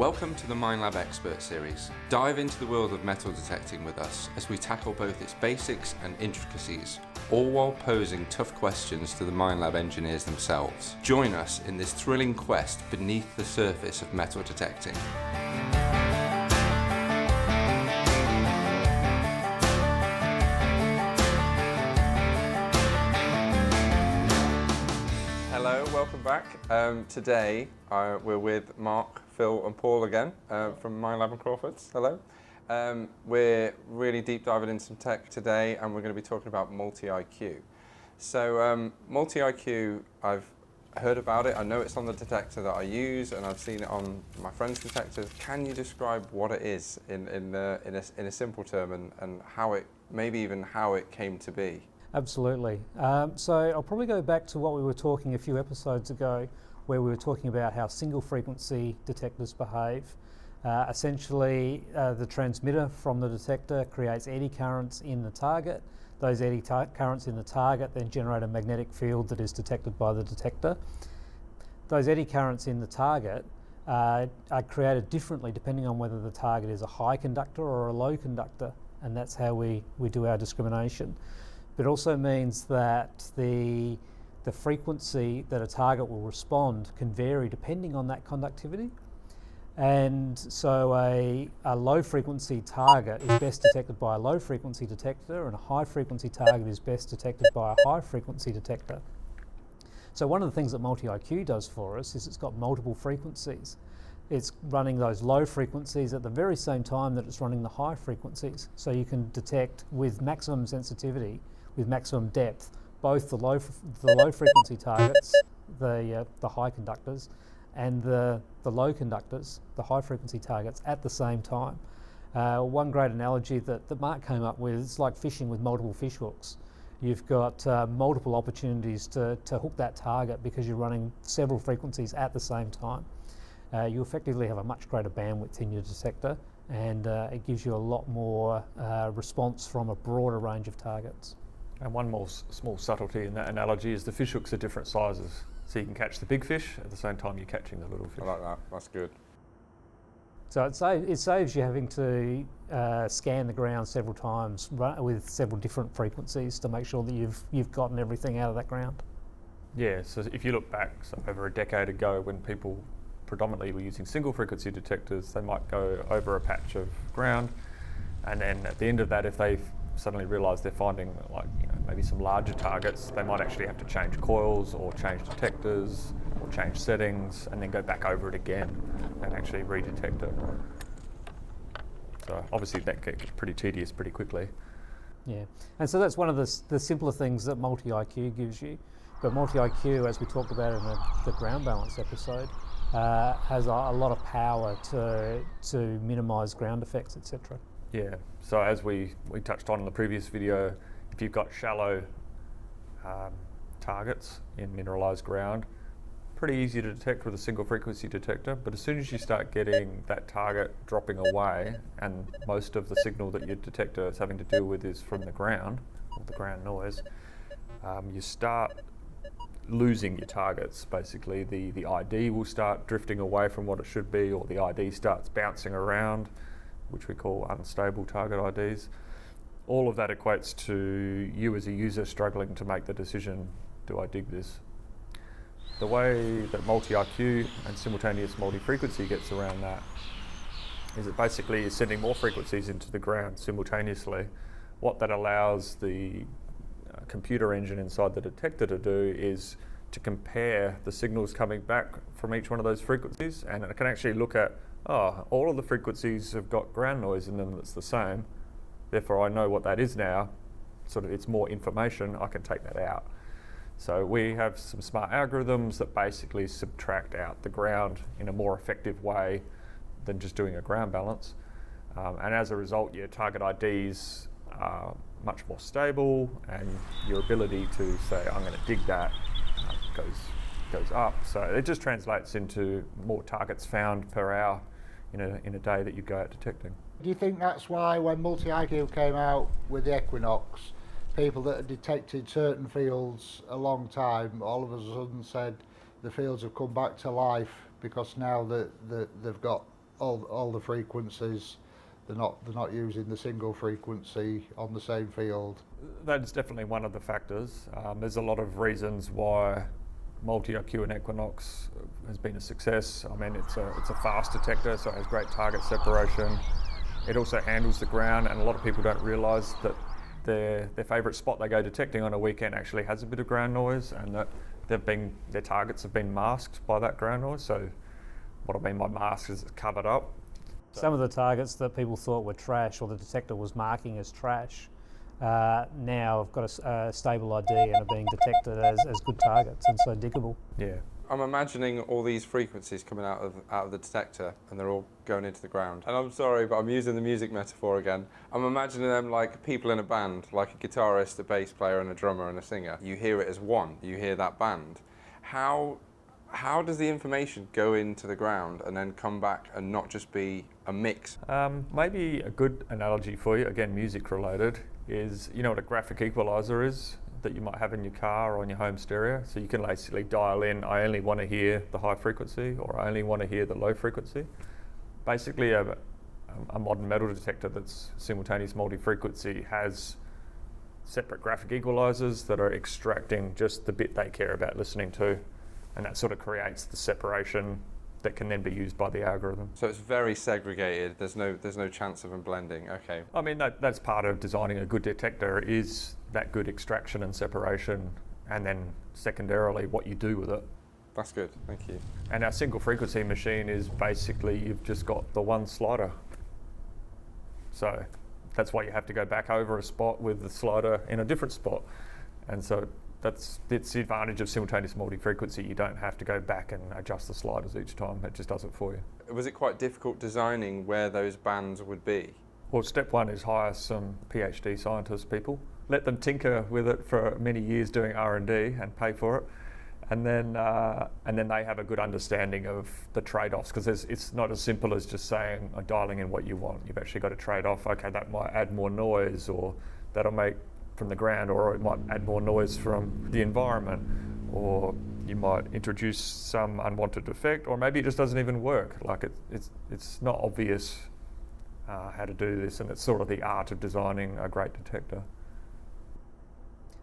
Welcome to the Minelab Expert Series. Dive into the world of metal detecting with us as we tackle both its basics and intricacies, all while posing tough questions to the Minelab engineers themselves. Join us in this thrilling quest beneath the surface of metal detecting. Hello, welcome back. Today we're with Mark, Phil and Paul again from Minelab and Crawfords. Hello. We're really deep diving into some tech today and we're going to be talking about multi-IQ. So multi-IQ, I've heard about it, I know it's on the detector that I use and I've seen it on my friends' detectors. Can you describe what it is in a simple term and how it, maybe even how it came to be? Absolutely. So I'll probably go back to what we were talking a few episodes ago where we were talking about how single frequency detectors behave. Essentially, the transmitter from the detector creates eddy currents in the target. Those eddy currents in the target then generate a magnetic field that is detected by the detector. Those eddy currents in the target are created differently depending on whether the target is a high conductor or a low conductor, and that's how we do our discrimination. But it also means that the frequency that a target will respond can vary depending on that conductivity. And so a low frequency target is best detected by a low frequency detector, and a high frequency target is best detected by a high frequency detector. So one of the things that multi-IQ does for us is it's got multiple frequencies. It's running those low frequencies at the very same time that it's running the high frequencies. So you can detect with maximum sensitivity, with maximum depth, both the low frequency targets, the high conductors, and the low conductors, the high frequency targets, at the same time. One great analogy that Mark came up with is like fishing with multiple fish hooks. You've got multiple opportunities to hook that target because you're running several frequencies at the same time. You effectively have a much greater bandwidth in your detector, and it gives you a lot more response from a broader range of targets. And one more small subtlety in that analogy is the fish hooks are different sizes. So you can catch the big fish at the same time you're catching the little fish. I like that, that's good. So it saves you having to scan the ground several times with several different frequencies to make sure that you've gotten everything out of that ground. Yeah, so if you look back over a decade ago when people predominantly were using single frequency detectors, they might go over a patch of ground, and then at the end of that, if they suddenly realise they're finding maybe some larger targets, they might actually have to change coils or change detectors or change settings and then go back over it again and actually redetect it. So obviously that gets pretty tedious pretty quickly. Yeah, and so that's one of the simpler things that multi-IQ gives you. But multi-IQ, as we talked about in the ground balance episode, has a lot of power to minimise ground effects, etc. Yeah, so as we touched on in the previous video, if you've got shallow targets in mineralised ground, pretty easy to detect with a single frequency detector, but as soon as you start getting that target dropping away and most of the signal that your detector is having to deal with is from the ground, or the ground noise, you start losing your targets. Basically the ID will start drifting away from what it should be, or the ID starts bouncing around, which we call unstable target IDs. All of that equates to you as a user struggling to make the decision, do I dig this? The way that multi-IQ and simultaneous multi-frequency gets around that is it basically is sending more frequencies into the ground simultaneously. What that allows the computer engine inside the detector to do is to compare the signals coming back from each one of those frequencies, and it can actually look at, all of the frequencies have got ground noise in them that's the same, therefore I know what that is now, sort of it's more information, I can take that out. So we have some smart algorithms that basically subtract out the ground in a more effective way than just doing a ground balance. And as a result, your target IDs are much more stable, and your ability to say, I'm going to dig that, goes up. So it just translates into more targets found per hour in a day that you go out detecting. Do you think that's why when multi-IQ came out with the Equinox, people that had detected certain fields a long time all of a sudden said the fields have come back to life because now that they've got all the frequencies. They're not using the single frequency on the same field. That is definitely one of the factors. There's a lot of reasons why multi-IQ and Equinox has been a success. I mean, it's a fast detector, so it has great target separation. It also handles the ground, and a lot of people don't realise that their favourite spot they go detecting on a weekend actually has a bit of ground noise, and that their targets have been masked by that ground noise. So what I mean by masked is it's covered up. Some of the targets that people thought were trash, or the detector was marking as trash, now have got a stable ID and are being detected as good targets, and so diggable. Yeah. I'm imagining all these frequencies coming out of the detector, and they're all going into the ground. And I'm sorry, but I'm using the music metaphor again. I'm imagining them like people in a band, like a guitarist, a bass player, and a drummer and a singer. You hear it as one. You hear that band. How does the information go into the ground and then come back and not just be a mix? Maybe a good analogy for you, again music related, is you know what a graphic equalizer is that you might have in your car or on your home stereo. So you can basically dial in, I only want to hear the high frequency, or I only want to hear the low frequency. Basically a modern metal detector that's simultaneous multi-frequency has separate graphic equalizers that are extracting just the bit they care about listening to, and that sort of creates the separation that can then be used by the algorithm. So it's very segregated. There's no chance of them blending. Okay. I mean, that's part of designing a good detector, is that good extraction and separation, and then secondarily what you do with it. That's good. Thank you. And our single frequency machine is basically you've just got the one slider. So that's why you have to go back over a spot with the slider in a different spot. And so it's the advantage of simultaneous multi-frequency. You don't have to go back and adjust the sliders each time. It just does it for you. Was it quite difficult designing where those bands would be? Well, step one is hire some PhD scientist people. Let them tinker with it for many years doing R&D and pay for it. And then they have a good understanding of the trade-offs, because it's not as simple as just saying, dialing in what you want. You've actually got to trade off, okay, that might add more noise, or that'll make from the ground, or it might add more noise from the environment, or you might introduce some unwanted effect, or maybe it just doesn't even work. Like it's not obvious how to do this, and it's sort of the art of designing a great detector.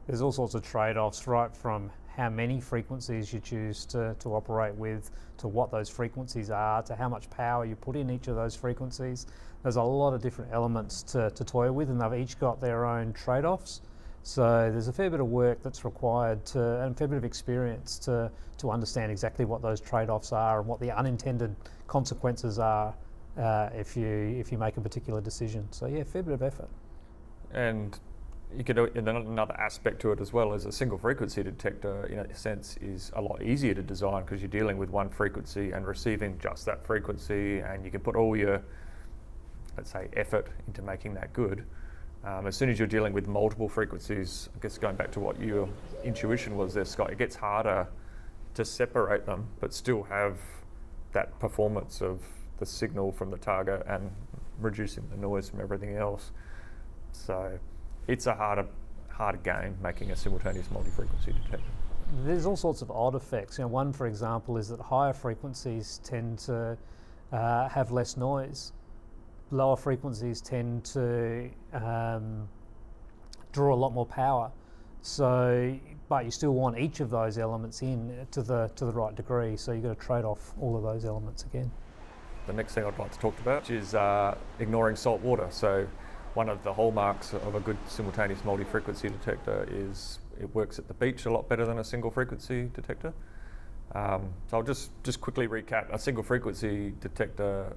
There's all sorts of trade-offs, right from how many frequencies you choose to operate with, to what those frequencies are, to how much power you put in each of those frequencies. There's a lot of different elements to toy with, and they've each got their own trade-offs. So there's a fair bit of work that's required and a fair bit of experience to understand exactly what those trade-offs are and what the unintended consequences are if you make a particular decision. So yeah, fair bit of effort. And you could, another aspect to it as well, is a single frequency detector in a sense is a lot easier to design, because you're dealing with one frequency and receiving just that frequency, and you can put all your, let's say, effort into making that good. As soon as you're dealing with multiple frequencies, I guess going back to what your intuition was there, Scott, it gets harder to separate them but still have that performance of the signal from the target and reducing the noise from everything else. So it's a harder game making a simultaneous multi-frequency detector. There's all sorts of odd effects. One, for example, is that higher frequencies tend to have less noise. Lower frequencies tend to draw a lot more power. So, but you still want each of those elements in to the right degree. So you've got to trade off all of those elements again. The next thing I'd like to talk about is ignoring salt water. So one of the hallmarks of a good simultaneous multi-frequency detector is it works at the beach a lot better than a single frequency detector. So I'll just quickly recap. A single frequency detector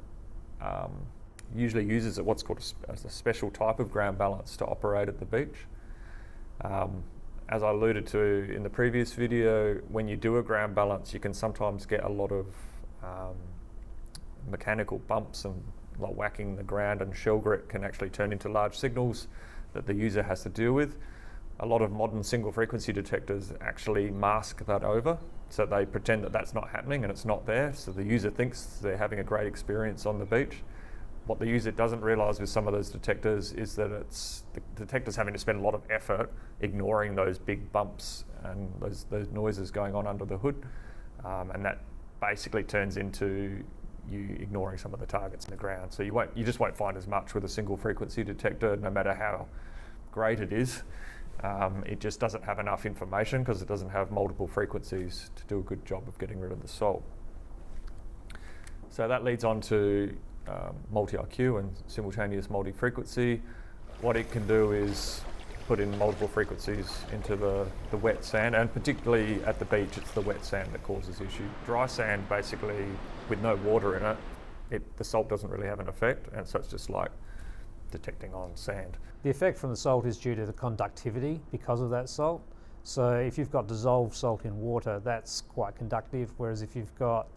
usually uses what's called a special type of ground balance to operate at the beach. As I alluded to in the previous video, when you do a ground balance, you can sometimes get a lot of mechanical bumps, and like whacking the ground and shell grit can actually turn into large signals that the user has to deal with. A lot of modern single frequency detectors actually mask that over, so they pretend that that's not happening and it's not there, so the user thinks they're having a great experience on the beach. What the user doesn't realise with some of those detectors is that the detector's having to spend a lot of effort ignoring those big bumps and those noises going on under the hood, and that basically turns into you ignoring some of the targets in the ground. So you just won't find as much with a single frequency detector, no matter how great it is. It just doesn't have enough information because it doesn't have multiple frequencies to do a good job of getting rid of the salt. So that leads on to multi-IQ and simultaneous multi-frequency. What it can do is put in multiple frequencies into the wet sand, and particularly at the beach, it's the wet sand that causes issue. Dry sand, basically, with no water in it, the salt doesn't really have an effect, and so it's just like detecting on sand. The effect from the salt is due to the conductivity because of that salt. So if you've got dissolved salt in water, that's quite conductive, whereas if you've got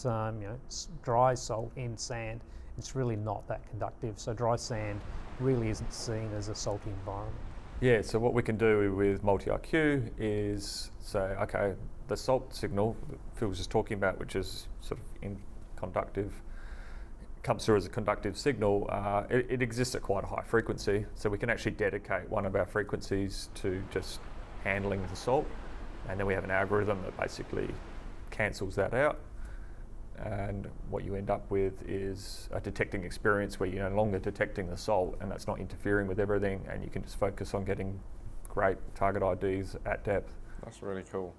dry salt in sand, it's really not that conductive. So dry sand really isn't seen as a salty environment. Yeah, so what we can do with multi-IQ is say, okay, the salt signal that Phil was just talking about, which is sort of conductive, comes through as a conductive signal, it exists at quite a high frequency, so we can actually dedicate one of our frequencies to just handling the salt, and then we have an algorithm that basically cancels that out, and what you end up with is a detecting experience where you're no longer detecting the salt, and that's not interfering with everything, and you can just focus on getting great target IDs at depth. That's really cool.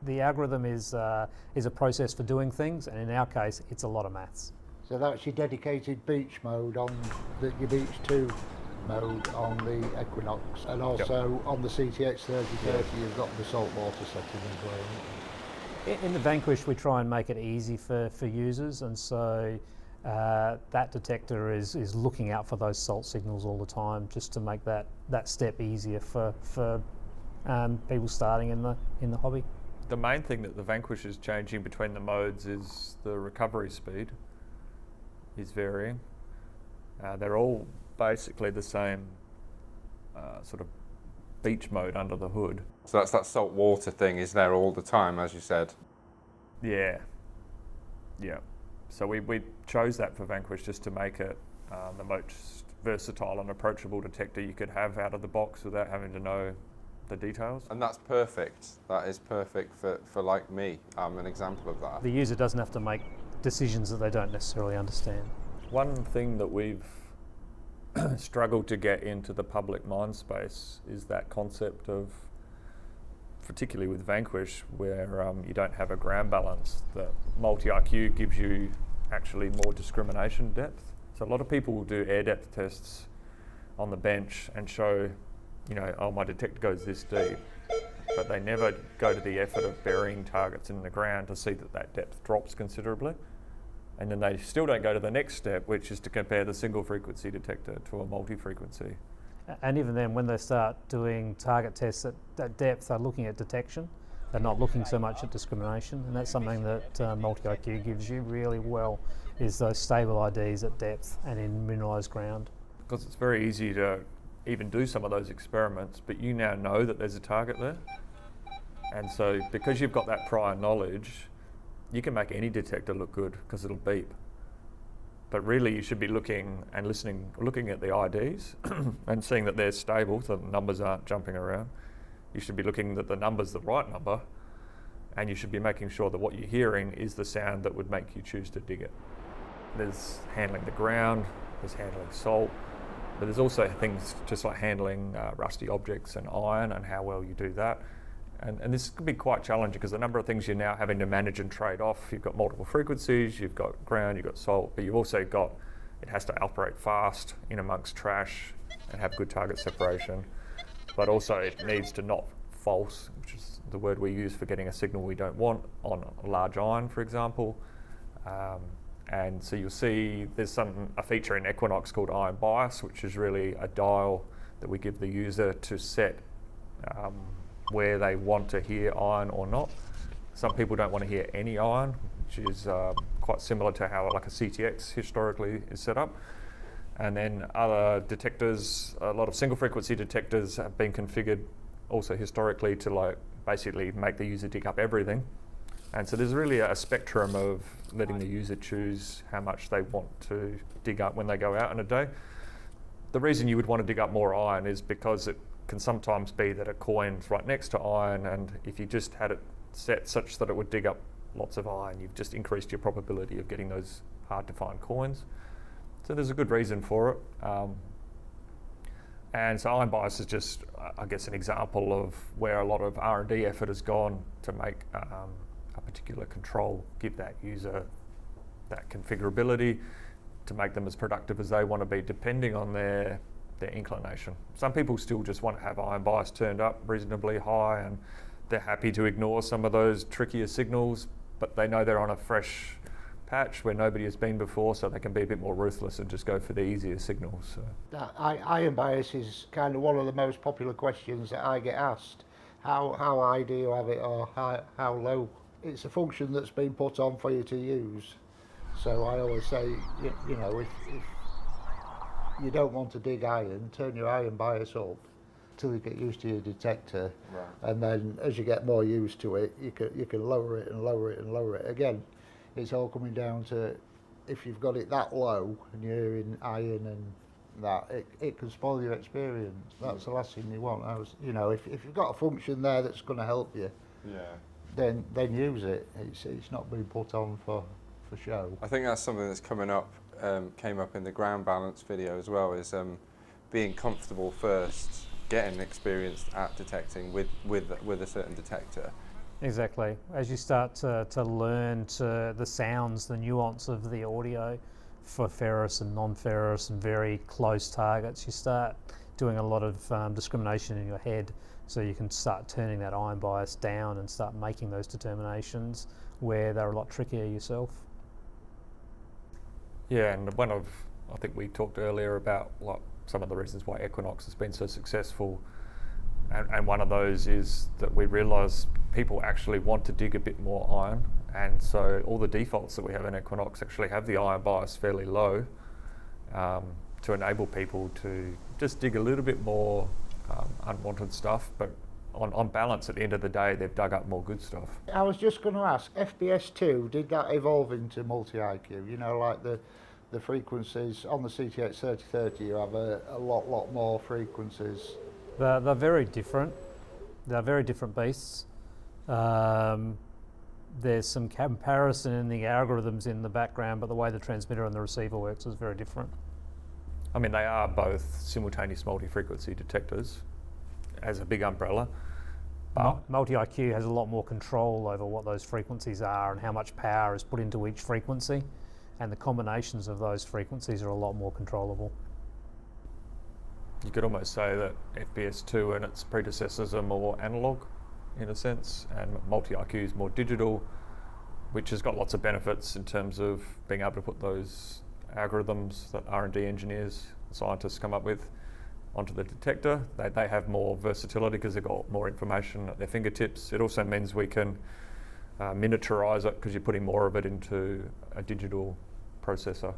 The algorithm is a process for doing things, and in our case, it's a lot of maths. So that's your dedicated beach mode on your beach 2 mode on the Equinox, and also on the CTX 3030 you've got the saltwater setting as well. In the Vanquish, we try and make it easy for users, and so that detector is looking out for those salt signals all the time, just to make that step easier for people starting in the hobby. The main thing that the Vanquish is changing between the modes is the recovery speed is varying. They're all basically the same sort of beach mode under the hood. So that's that salt water thing is there all the time, as you said. Yeah. So we chose that for Vanquish just to make it the most versatile and approachable detector you could have out of the box without having to know the details. And that's perfect. That is perfect for like me. I'm an example of that. The user doesn't have to make decisions that they don't necessarily understand. One thing that we've struggled to get into the public mind space is that concept of, particularly with Vanquish, where you don't have a ground balance. The multi-IQ gives you actually more discrimination depth. So a lot of people will do air depth tests on the bench and show, oh, my detector goes this deep, but they never go to the effort of burying targets in the ground to see that depth drops considerably. And then they still don't go to the next step, which is to compare the single frequency detector to a multi-frequency. And even then, when they start doing target tests at depth, they're looking at detection. They're not looking so much at discrimination, and that's something that multi-IQ gives you really well, is those stable IDs at depth and in mineralised ground. Because it's very easy to even do some of those experiments, but you now know that there's a target there. And so because you've got that prior knowledge, you can make any detector look good because it'll beep. But really you should be looking and looking at the IDs and seeing that they're stable, so the numbers aren't jumping around. You should be looking that the number's the right number, and you should be making sure that what you're hearing is the sound that would make you choose to dig it. There's handling the ground, there's handling salt, but there's also things just like handling rusty objects and iron and how well you do that. And this can be quite challenging because the number of things you're now having to manage and trade off. You've got multiple frequencies, you've got ground, you've got salt, but you've also got, it has to operate fast in amongst trash and have good target separation. But also it needs to not false, which is the word we use for getting a signal we don't want on a large iron, for example. And so you'll see there's a feature in Equinox called iron bias, which is really a dial that we give the user to set where they want to hear iron or not. Some people don't want to hear any iron, which is quite similar to how like a CTX historically is set up. And then other detectors, a lot of single frequency detectors have been configured also historically to like basically make the user dig up everything. And so there's really a spectrum of letting the user choose how much they want to dig up when they go out in a day. The reason you would want to dig up more iron is because it can sometimes be that a coin's right next to iron, and if you just had it set such that it would dig up lots of iron, you've just increased your probability of getting those hard to find coins. So there's a good reason for it. And so iron bias is just, I guess, an example of where a lot of R&D effort has gone to make a particular control give that user that configurability to make them as productive as they want to be, depending on their inclination. Some people still just want to have iron bias turned up reasonably high, and they're happy to ignore some of those trickier signals, but they know they're on a fresh patch where nobody has been before, so they can be a bit more ruthless and just go for the easier signals. So. Iron bias is kind of one of the most popular questions that I get asked. How high do you have it, or how low? It's a function that's been put on for you to use. So I always say, you know, if you don't want to dig iron, turn your iron bias up till you get used to your detector, right. And then as you get more used to it, you can lower it and lower it and lower it. Again, it's all coming down to if you've got it that low and you're in iron and that, it can spoil your experience. That's the last thing you want. You know, if you've got a function there that's going to help you, then use it. It's not being put on for show. I think that's something that's came up in the ground balance video as well, is being comfortable first, getting experienced at detecting with a certain detector. Exactly. As you start to learn the sounds, the nuance of the audio for ferrous and non-ferrous and very close targets, you start doing a lot of discrimination in your head, so you can start turning that iron bias down and start making those determinations where they're a lot trickier yourself. Yeah, and I think we talked earlier about like some of the reasons why Equinox has been so successful, and one of those is that we realise people actually want to dig a bit more iron, and so all the defaults that we have in Equinox actually have the iron bias fairly low, to enable people to just dig a little bit more unwanted stuff, but on balance at the end of the day they've dug up more good stuff. I was just going to ask, FBS2, did that evolve into multi-IQ? You know, like the frequencies on the CTX 3030, you have a lot more frequencies. They're very different. They're very different beasts. There's some comparison in the algorithms in the background, but the way the transmitter and the receiver works is very different. I mean, they are both simultaneous multi-frequency detectors as a big umbrella. Multi-IQ has a lot more control over what those frequencies are and how much power is put into each frequency, and the combinations of those frequencies are a lot more controllable. You could almost say that FBS2 and its predecessors are more analog in a sense, and multi-IQ is more digital, which has got lots of benefits in terms of being able to put those algorithms that R&D engineers, scientists come up with onto the detector. They have more versatility because they've got more information at their fingertips. It also means we can miniaturize it because you're putting more of it into a digital processor.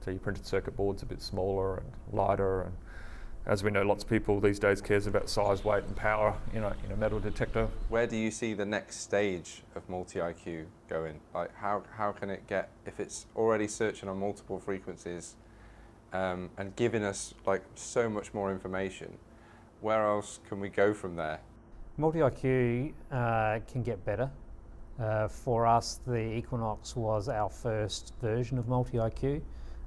So your printed circuit board's a bit smaller and lighter, and as we know, lots of people these days cares about size, weight and power in a metal detector. Where do you see the next stage of multi-IQ going? Like how can it get, if it's already searching on multiple frequencies and giving us like so much more information, where else can we go from there? Multi-IQ can get better. For us, the Equinox was our first version of multi-IQ,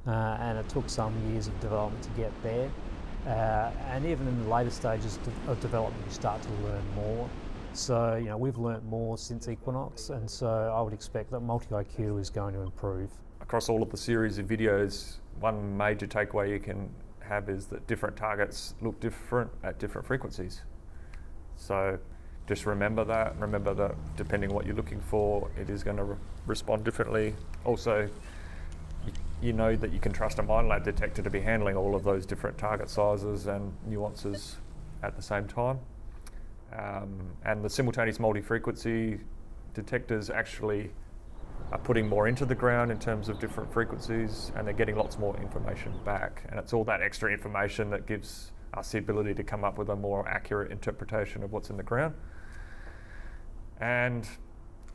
and it took some years of development to get there. And even in the later stages of development, you start to learn more. So, you know, we've learnt more since Equinox, and so I would expect that multi-IQ is going to improve. Across all of the series of videos, one major takeaway you can have is that different targets look different at different frequencies. So just remember that depending on what you're looking for, it is going to respond differently. Also, you know that you can trust a Minelab detector to be handling all of those different target sizes and nuances at the same time. And the simultaneous multi-frequency detectors actually are putting more into the ground in terms of different frequencies, and they're getting lots more information back. And it's all that extra information that gives us the ability to come up with a more accurate interpretation of what's in the ground. And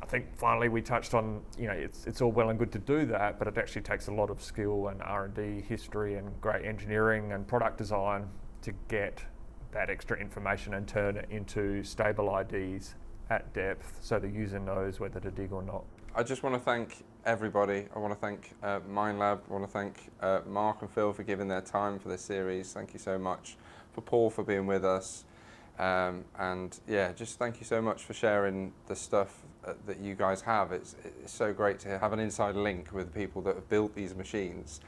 I think finally we touched on, you know, it's all well and good to do that, but it actually takes a lot of skill and R&D history and great engineering and product design to get that extra information and turn it into stable IDs at depth so the user knows whether to dig or not. I just want to thank everybody. I want to thank Minelab. I want to thank Mark and Phil for giving their time for this series. Thank you so much. For Paul for being with us. And yeah, just thank you so much for sharing the stuff that you guys have. It's so great to have an inside link with people that have built these machines.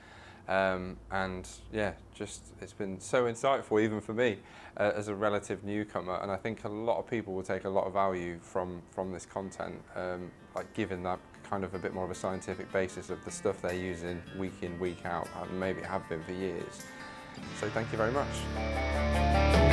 And yeah, just it's been so insightful even for me as a relative newcomer, and I think a lot of people will take a lot of value from this content, like giving that kind of a bit more of a scientific basis of the stuff they're using week in, week out, and maybe have been for years. So thank you very much.